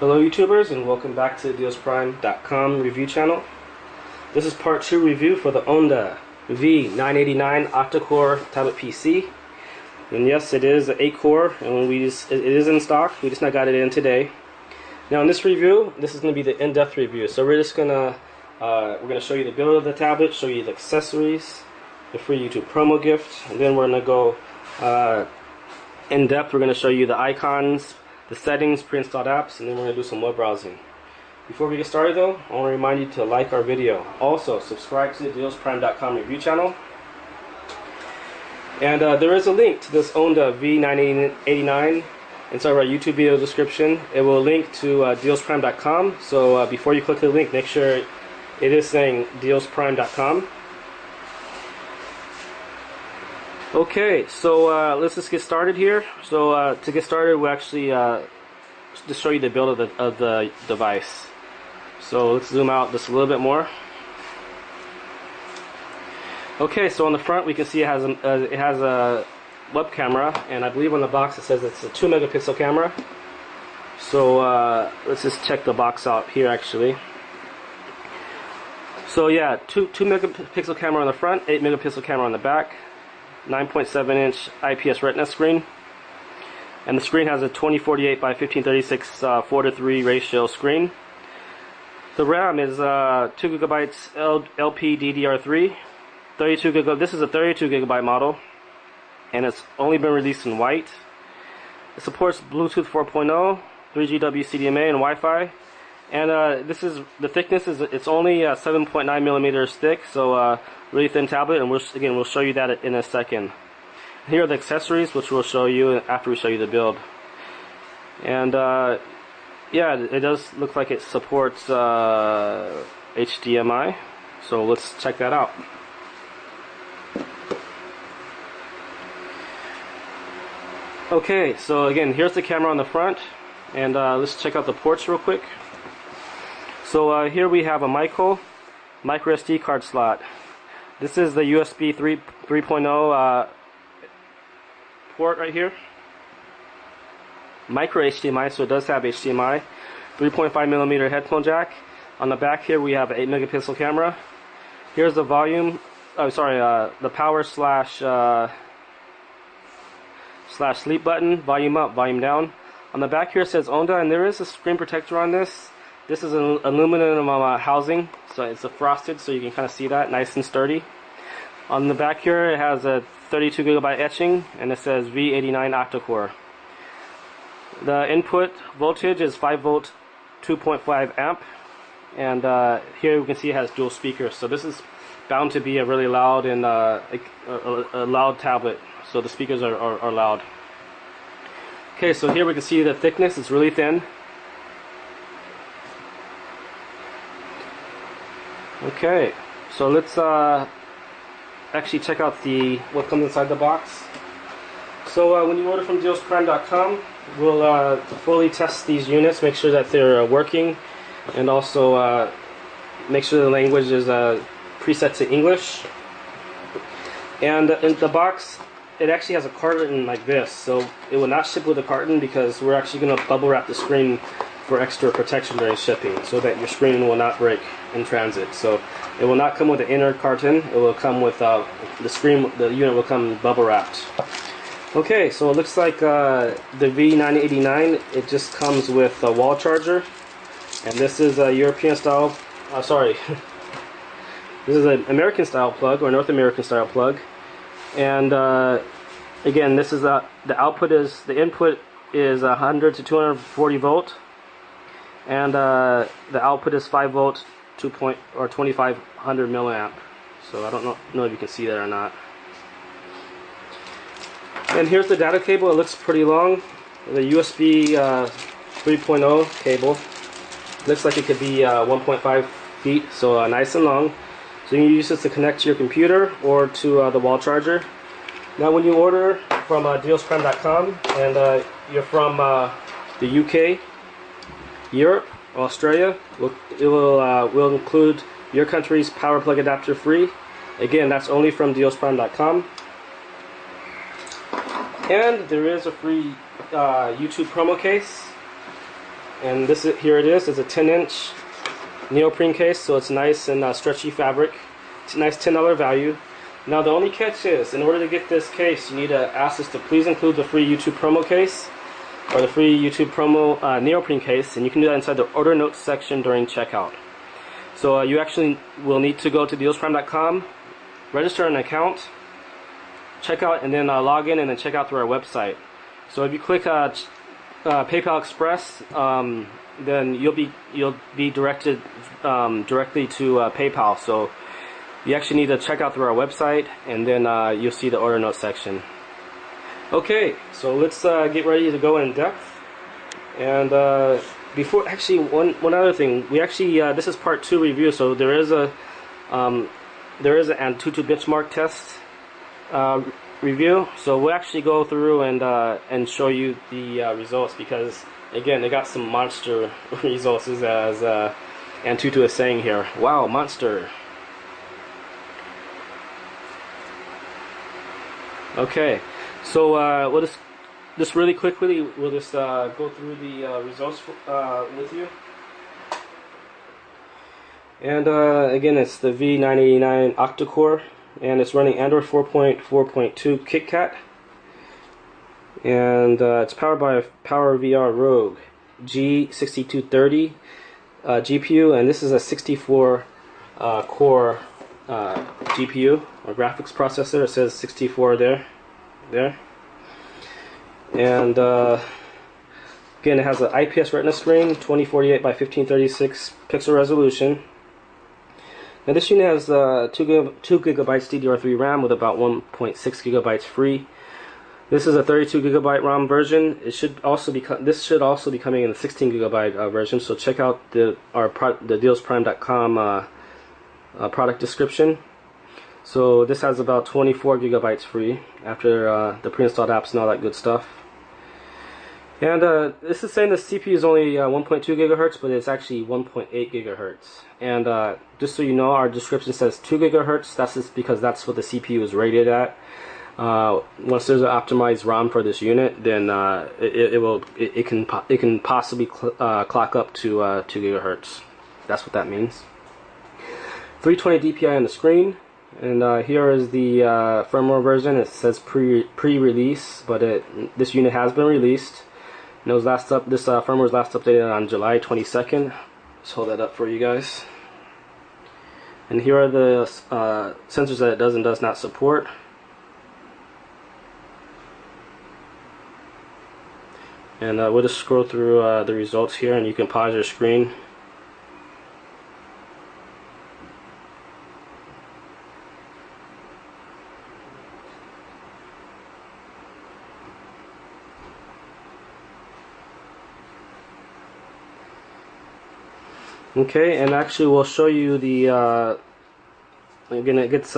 Hello YouTubers, and welcome back to the DealsPrime.com review channel. This is part 2 review for the Onda V989 Octa Core tablet PC. And yes, it is an 8-core, and it is in stock. We just not got it in today. Now in this review, this is going to be the in-depth review. So we're just gonna show you the build of the tablet, show you the accessories, the free YouTube promo gift, and then we're gonna go in depth. We're gonna show you the icons, the settings, pre-installed apps, and then we're going to do some web browsing. Before we get started though, I want to remind you to like our video. Also, subscribe to the DealsPrime.com review channel. And there is a link to this Onda V989 inside our YouTube video description. It will link to DealsPrime.com, so before you click the link, make sure it is saying DealsPrime.com. Okay, so let's just get started here. So to get started, we'll actually just show you the build of the device. So let's zoom out just a little bit more. Okay, so on the front we can see it has a web camera, and I believe on the box it says it's a 2 megapixel camera. So let's just check the box out here actually. So yeah, 2 megapixel camera on the front, 8 megapixel camera on the back. 9.7 inch IPS Retina screen, and the screen has a 2048 by 1536 4:3 ratio screen. The RAM is 2 gigabytes LPDDR3, 32 GB. This is a 32 gigabyte model, and it's only been released in white. It supports Bluetooth 4.0, 3G WCDMA, and Wi-Fi. And this is the thickness is it's only 7.9 millimeters thick, so really thin tablet. And we'll show you that in a second. Here are the accessories, which we'll show you after we show you the build. And yeah, it does look like it supports HDMI, so let's check that out. Okay, so again, here's the camera on the front, and let's check out the ports real quick. So here we have a micro SD card slot. This is the USB 3.0 port right here. Micro HDMI, so it does have HDMI. 3.5 millimeter headphone jack. On the back here we have an 8 megapixel camera. Here's the volume. The power slash sleep button. Volume up, volume down. On the back here it says Onda, and there is a screen protector on this. This is an aluminum housing, so it's a frosted, so you can kind of see that, nice and sturdy. On the back here, it has a 32 gigabyte etching, and it says V989 Octa Core. The input voltage is 5 volt, 2.5 amp, and here we can see it has dual speakers. So this is bound to be a really loud and a loud tablet. So the speakers are loud. Okay, so here we can see the thickness. It's really thin. Okay, so let's actually check out what comes inside the box. So when you order from DealsPrime.com, we'll fully test these units, make sure that they're working, and also make sure the language is preset to English. And in the box, it actually has a carton like this, so it will not ship with a carton because we're actually going to bubble wrap the screen for extra protection during shipping, so that your screen will not break in transit. So it will not come with an inner carton. It will come with the unit will come bubble wrapped. Okay, so it looks like the V989. It just comes with a wall charger, and this is a European style. This is an American style plug, or North American style plug. And again, this is the output is the input is 100 to 240 volt. And the output is 5 volt, 2500 milliamp. So I don't know if you can see that or not. And here's the data cable. It looks pretty long. The USB 3.0 cable looks like it could be 1.5 feet, so nice and long. So you can use this to connect to your computer or to the wall charger. Now, when you order from DealsPrime.com and you're from the UK, Europe, Australia, will include your country's power plug adapter free. Again, that's only from DealsPrime.com. And there is a free YouTube promo case. and here it is. It's a 10-inch neoprene case, so it's nice and stretchy fabric. It's a nice $10 value. Now the only catch is, in order to get this case, you need to ask us to please include the free YouTube promo case, or the free YouTube promo neoprene case, and you can do that inside the order notes section during checkout. So you actually will need to go to dealsprime.com, register an account, check out, and then log in and then check out through our website. So if you click PayPal Express, then you'll be directed directly to PayPal. So you actually need to check out through our website, and then you'll see the order notes section. Okay, so let's get ready to go in depth. And before, actually, one other thing, we actually this is part 2 review. So there is an Antutu benchmark test review. So we'll actually go through and show you the results, because again, they got some monster results, as Antutu is saying here. Wow, monster. Okay, so we'll just really quickly, we'll just go through the results with you. And again, it's the V989 Octa Core, and it's running Android 4.4.2 KitKat, and it's powered by a PowerVR Rogue G6230 GPU, and this is a 64 core GPU or graphics processor. It says 64 there. And again, it has an IPS Retina screen, 2048 by 1536 pixel resolution. Now this unit has 2 gigabytes DDR3 RAM with about 1.6 gigabytes free. This is a 32 gigabyte ROM version. This should also be coming in the 16 gigabyte version. So check out the dealsprime.com product description. So this has about 24 gigabytes free after the pre-installed apps and all that good stuff. And this is saying the CPU is only 1.2 gigahertz, but it's actually 1.8 gigahertz. And just so you know, our description says 2 gigahertz. That's just because that's what the CPU is rated at. Once there's an optimized ROM for this unit, then it can possibly clock up to 2 gigahertz. That's what that means. 320 DPI on the screen, and here is the firmware version. It says pre-release, but this unit has been released. And this firmware was last updated on July 22nd. Let's hold that up for you guys. And here are the sensors that it does and does not support. And we'll just scroll through the results here, and you can pause your screen. Okay, and actually we'll show you the again, it gets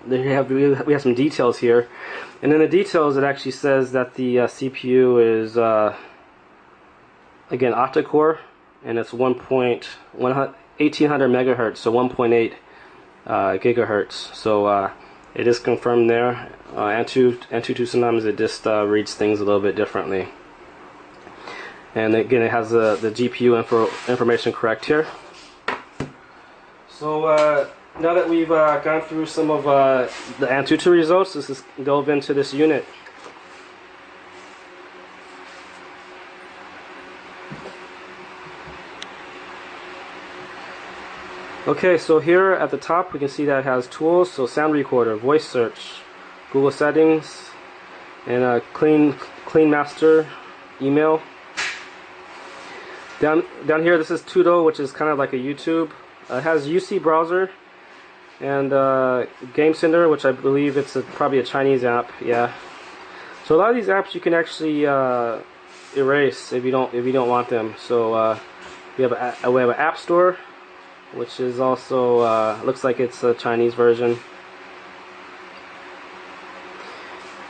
we have some details here, and in the details it actually says that the CPU is again Octa Core, and it's 1800 megahertz, so 1.8 gigahertz. So it is confirmed there. Antutu sometimes it just reads things a little bit differently. And again, it has the GPU information correct here. So now that we've gone through some of the Antutu results, let's just delve into this unit. Okay, so here at the top we can see that it has tools, so sound recorder, voice search, Google settings, and clean master, email. Down here, this is Tudo, which is kind of like a YouTube. It has UC browser and Game Center, which I believe it's probably a Chinese app. Yeah. So a lot of these apps you can actually erase if you don't want them. So we have an app store, which is also looks like it's a Chinese version.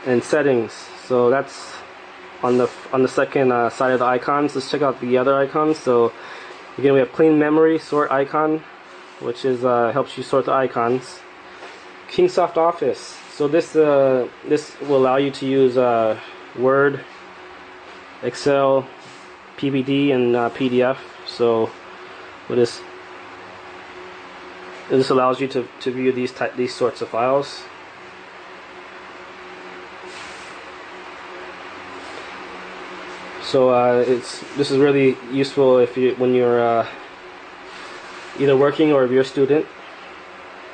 And settings. So that's on the second side of the icons. Let's check out the other icons. So again, we have clean memory sort icon, which is helps you sort the icons. Kingsoft Office. So this will allow you to use Word, Excel, PBD and PDF. So this allows you to view these sorts of files. So this is really useful when you're either working or if you're a student.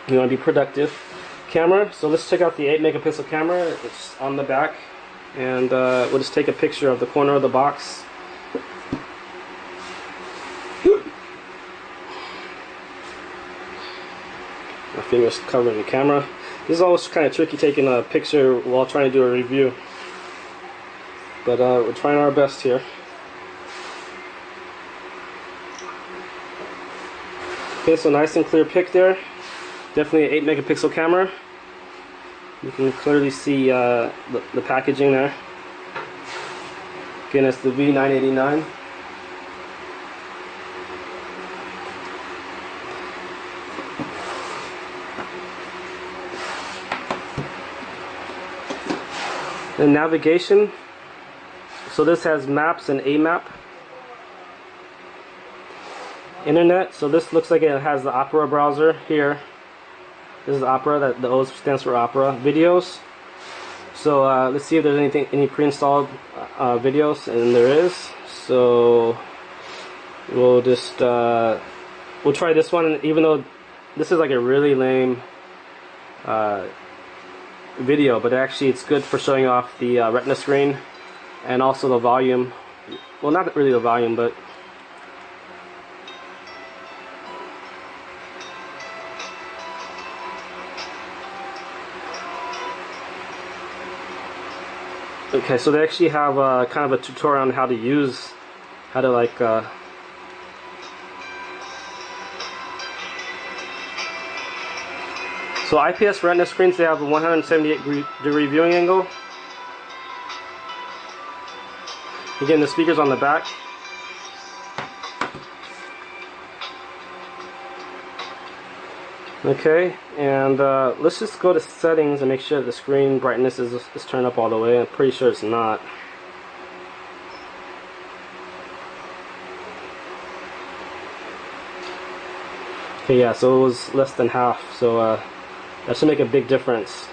You want to be productive. Camera. So let's check out the 8 megapixel camera. It's on the back, and we'll just take a picture of the corner of the box. My finger's covering the camera. This is always kind of tricky taking a picture while trying to do a review, but we're trying our best here. Okay, so nice and clear pic there. Definitely an 8 megapixel camera. You can clearly see the packaging there. Again, it's the V989. And navigation. So this has maps and AMAP. Internet. So this looks like it has the Opera browser here. This is Opera. That the O stands for Opera. Videos. So let's see if there's any pre-installed videos, and there is. So we'll just we'll try this one, even though this is like a really lame video, but actually it's good for showing off the Retina screen and also the volume. Well, not really the volume, but okay, so they actually have kind of a tutorial on how to use, how to like so IPS Retina screens, they have a 178-degree viewing angle. Again, the speaker's on the back. Okay, and let's just go to settings and make sure the screen brightness is turned up all the way. I'm pretty sure it's not. Okay, yeah, so it was less than half, so that should make a big difference.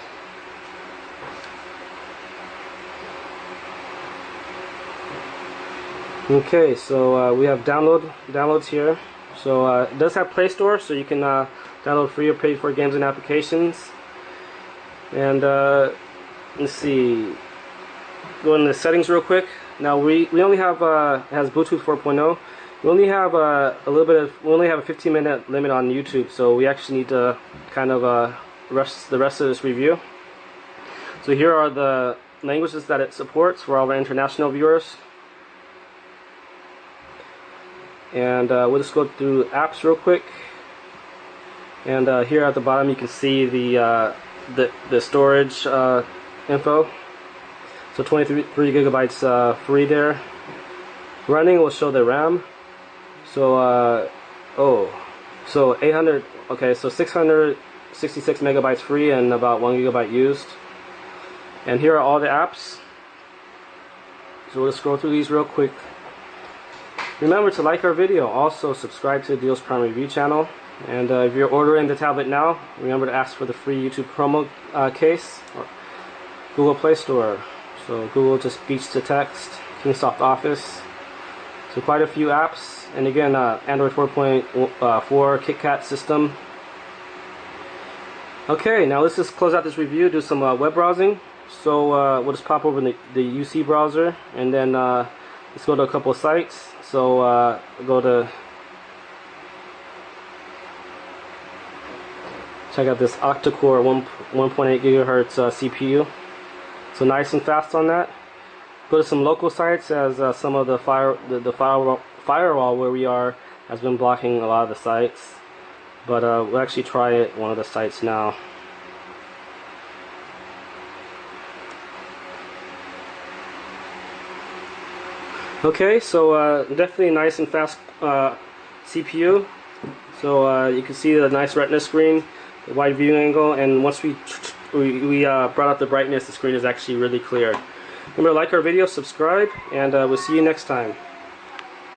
Okay, so we have downloads here. So it does have Play Store, so you can download free or paid for games and applications. And let's see, go into the settings real quick. Now we only have it has Bluetooth 4.0. We only have we only have a 15-minute limit on YouTube, so we actually need to kind of rush the rest of this review. So here are the languages that it supports for all our international viewers. And we'll just go through apps real quick. And here at the bottom you can see the storage info. So 23 gigabytes free there. Running will show the RAM. So so 800. Okay, so 666 megabytes free and about 1 gigabyte used. And here are all the apps. So we'll scroll through these real quick. Remember to like our video. Also subscribe to Deal's Prime Review channel. And if you're ordering the tablet now, remember to ask for the free YouTube promo case or Google Play Store. So Google to speech to text, Kingsoft Office. So quite a few apps. And again, Android 4.4 KitKat system. Okay, now let's just close out this review, do some web browsing. So we'll just pop over the UC browser, and then let's go to a couple of sites. So go to check out this Octa Core 1.8 gigahertz CPU. So nice and fast on that. Go to some local sites, as some of the firewall where we are has been blocking a lot of the sites. But we'll actually try it one of the sites now. Okay, so definitely a nice and fast CPU. So you can see the nice Retina screen, the wide viewing angle, and once we brought out the brightness, the screen is actually really clear. Remember to like our video, subscribe, and we'll see you next time.